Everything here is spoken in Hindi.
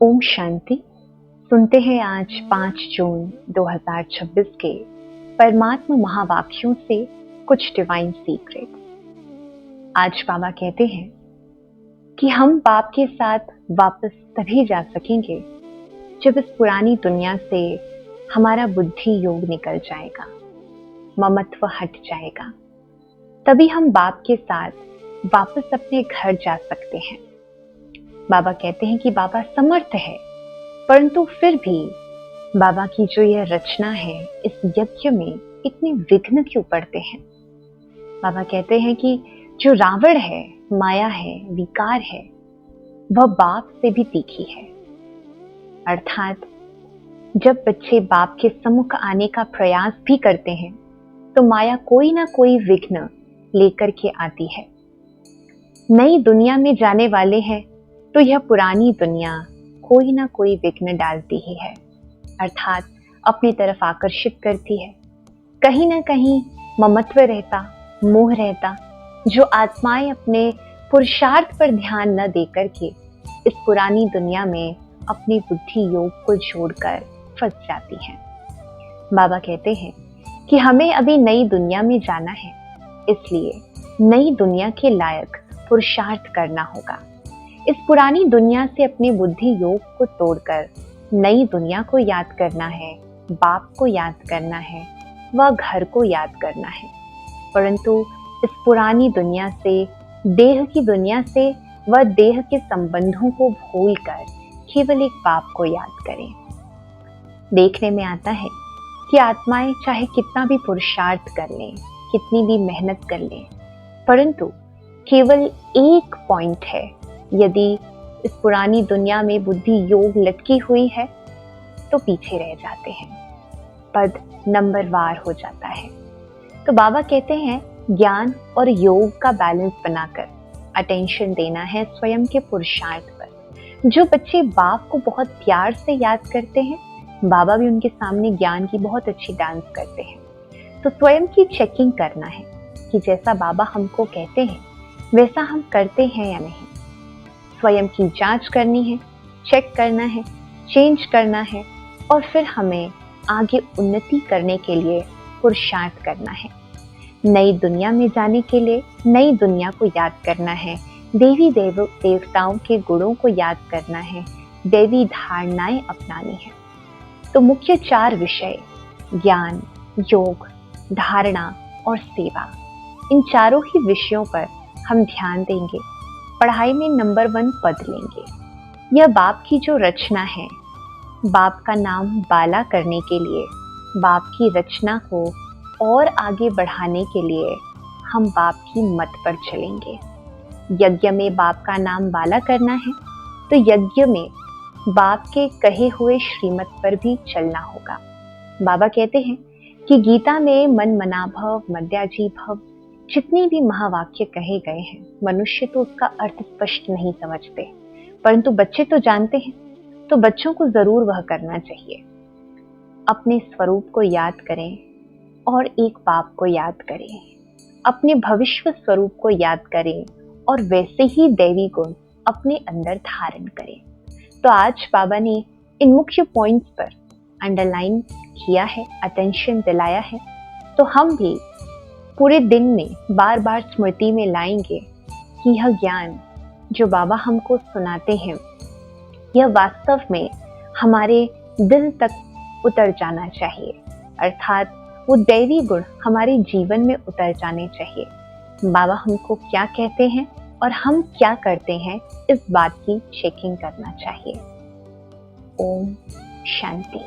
ओम शांति। सुनते हैं आज 5 जून 2026 के परमात्मा महावाक्यों से कुछ डिवाइन सीक्रेट्स। आज बाबा कहते हैं कि हम बाप के साथ वापस तभी जा सकेंगे जब इस पुरानी दुनिया से हमारा बुद्धि योग निकल जाएगा, ममत्व हट जाएगा। तभी हम बाप के साथ वापस अपने घर जा सकते हैं। बाबा कहते हैं कि बाबा समर्थ है, परंतु फिर भी बाबा की जो यह रचना है, इस यज्ञ में इतने विघ्न क्यों पड़ते हैं। बाबा कहते हैं कि जो रावण है, माया है, विकार है, वह बाप से भी तीखी है। अर्थात जब बच्चे बाप के सम्मुख आने का प्रयास भी करते हैं तो माया कोई ना कोई विघ्न लेकर के आती है। नई दुनिया में जाने वाले हैं तो यह पुरानी दुनिया कोई ना कोई विघ्न डालती ही है, अर्थात अपनी तरफ आकर्षित करती है। कहीं ना कहीं ममत्व रहता, मोह रहता, जो आत्माएं अपने पुरुषार्थ पर ध्यान न देकर के इस पुरानी दुनिया में अपनी बुद्धि योग को जोड़कर फंस जाती हैं। बाबा कहते हैं कि हमें अभी नई दुनिया में जाना है, इसलिए नई दुनिया के लायक पुरुषार्थ करना होगा। इस पुरानी दुनिया से अपने बुद्धि योग को तोड़कर नई दुनिया को याद करना है, बाप को याद करना है, वह घर को याद करना है। परंतु इस पुरानी दुनिया से, देह की दुनिया से, वह देह के संबंधों को भूलकर केवल एक बाप को याद करें। देखने में आता है कि आत्माएं चाहे कितना भी पुरुषार्थ कर लें, कितनी भी मेहनत कर लें, परंतु केवल एक पॉइंट है, यदि इस पुरानी दुनिया में बुद्धि योग लटकी हुई है तो पीछे रह जाते हैं, पद नंबरवार हो जाता है। तो बाबा कहते हैं ज्ञान और योग का बैलेंस बनाकर अटेंशन देना है स्वयं के पुरुषार्थ पर। जो बच्चे बाप को बहुत प्यार से याद करते हैं, बाबा भी उनके सामने ज्ञान की बहुत अच्छी डांस करते हैं। तो स्वयं की चेकिंग करना है कि जैसा बाबा हमको कहते हैं वैसा हम करते हैं या नहीं। स्वयं की जांच करनी है, चेक करना है, चेंज करना है, और फिर हमें आगे उन्नति करने के लिए पुरुषार्थ करना है। नई दुनिया में जाने के लिए नई दुनिया को याद करना है, देवी देवताओं के गुणों को याद करना है, दैवी धारणाएं अपनानी है। तो मुख्य 4 विषय ज्ञान, योग, धारणा और सेवा, इन चारों ही विषयों पर हम ध्यान देंगे। पढ़ाई में नंबर 1 पद लेंगे। यह बाप की जो रचना है, बाप का नाम बाला करने के लिए, बाप की रचना को और आगे बढ़ाने के लिए हम बाप की मत पर चलेंगे। यज्ञ में बाप का नाम बाला करना है तो यज्ञ में बाप के कहे हुए श्रीमत पर भी चलना होगा। बाबा कहते हैं कि गीता में मन मना भव, मद्याजी भव, जितनी भी महावाक्य कहे गए हैं, मनुष्य तो उसका अर्थ स्पष्ट नहीं समझते, परंतु बच्चे तो जानते हैं। तो बच्चों को जरूर वह करना चाहिए। अपने स्वरूप को याद करें और एक बाप को याद करें, अपने भविष्य स्वरूप को याद करें और वैसे ही दैवी गुण अपने अंदर धारण करें। तो आज बाबा ने इन मुख्य पॉइंट्स पर अंडरलाइन किया है, अटेंशन दिलाया है। तो हम भी पूरे दिन में बार बार स्मृति में लाएंगे कि यह ज्ञान जो बाबा हमको सुनाते हैं, यह वास्तव में हमारे दिल तक उतर जाना चाहिए, अर्थात वो दैवी गुण हमारे जीवन में उतर जाने चाहिए। बाबा हमको क्या कहते हैं और हम क्या करते हैं, इस बात की चेकिंग करना चाहिए। ओम शांति।